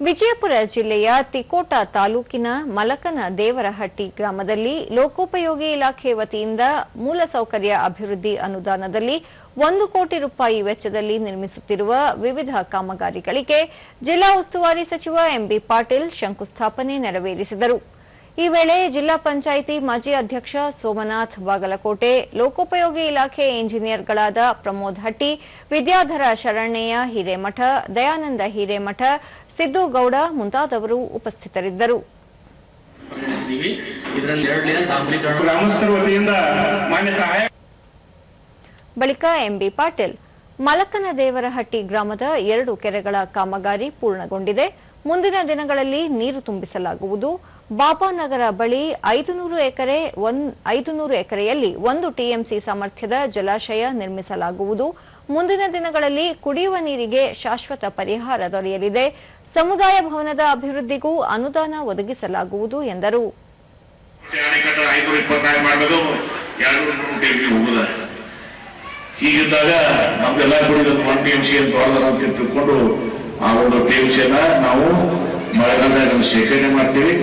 ವಿಜಯಪುರ ಜಿಲ್ಲೆಯ ತಿಕೋಟ ತಾಲೂಕಿನ ಮಲಕನ ದೇವರಹಟ್ಟಿ ಗ್ರಾಮದಲ್ಲಿ ಲೋಕೋಪಯೋಗಿ ಇಲಾಖೆ ವತಿಯಿಂದ ಮೂಲಸೌಕರ್ಯ ಅಭಿವೃದ್ಧಿ ಅನುದಾನದಲ್ಲಿ 1 ಕೋಟಿ ರೂಪಾಯಿ ವೆಚ್ಚದಲ್ಲಿ ನಿರ್ಮಿಸುತ್ತಿರುವ ವಿವಿಧ ಕಾಮಗಾರಿಗಳಿಗೆ ಜಿಲ್ಲಾ ಉಸ್ತುವಾರಿ ಸಚಿವ ಎಂಬಿ ಪಾಟೀಲ್ ಶಂಕುಸ್ಥಾಪನೆ ನೆರವೇರಿಸಿದರು. ಈ ವೇಳೆ ಜಿಲ್ಲಾ ಪಂಚಾಯಿತಿ ಮಾಜಿ ಅಧ್ಯಕ್ಷ ಸೋಮನಾಥ್ ಬಾಗಲಕೋಟೆ, ಲೋಕೋಪಯೋಗಿ ಇಲಾಖೆ ಇಂಜಿನಿಯರ್ಗಳಾದ ಪ್ರಮೋದ್ ಹಟ್ಟಿ, ವಿದ್ಯಾಧರ ಶರಣ್ಯ ಹಿರೇಮಠ, ದಯಾನಂದ ಹಿರೇಮಠ, ಸಿದ್ದು ಗೌಡ ಮುಂತಾದವರು ಉಪಸ್ಥಿತರಿದ್ದರು. ಬಳಿಕ ಎಂಬಿ ಪಾಟೀಲ್, ಮಲಕನ ದೇವರಹಟ್ಟಿ ಗ್ರಾಮದ 2 ಕೆರೆಗಳ ಕಾಮಗಾರಿ ಪೂರ್ಣಗೊಂಡಿದೆ. ಮುಂದಿನ ದಿನಗಳಲ್ಲಿ ನೀರು ತುಂಬಿಸಲಾಗುವುದು. ಬಾಬಾನಗರ ಬಳಿ 500 ಎಕರೆಯಲ್ಲಿ 1 ಟಿಎಂಸಿ ಸಾಮರ್ಥ್ಯದ ಜಲಾಶಯ ನಿರ್ಮಿಸಲಾಗುವುದು. ಮುಂದಿನ ದಿನಗಳಲ್ಲಿ ಕುಡಿಯುವ ನೀರಿಗೆ ಶಾಶ್ವತ ಪರಿಹಾರ ದೊರೆಯಲಿದೆ. ಸಮುದಾಯ ಭವನದ ಅಭಿವೃದ್ಧಿಗೂ ಅನುದಾನ ಒದಗಿಸಲಾಗುವುದು ಎಂದರು. ಹೀಗಿದ್ದಾಗ ನಮ್ಗೆಲ್ಲ ಕೂಡ 1 ಟಿಎಂಸಿ ಅಂತ ತಿಳ್ಕೊಂಡು ಆ ಒಂದು ಟಿಎಂಸಿಯನ್ನ ನಾವು ಮಳೆಗಾಲದಾಗ ಶೇಖರಣೆ ಮಾಡ್ತೀವಿ.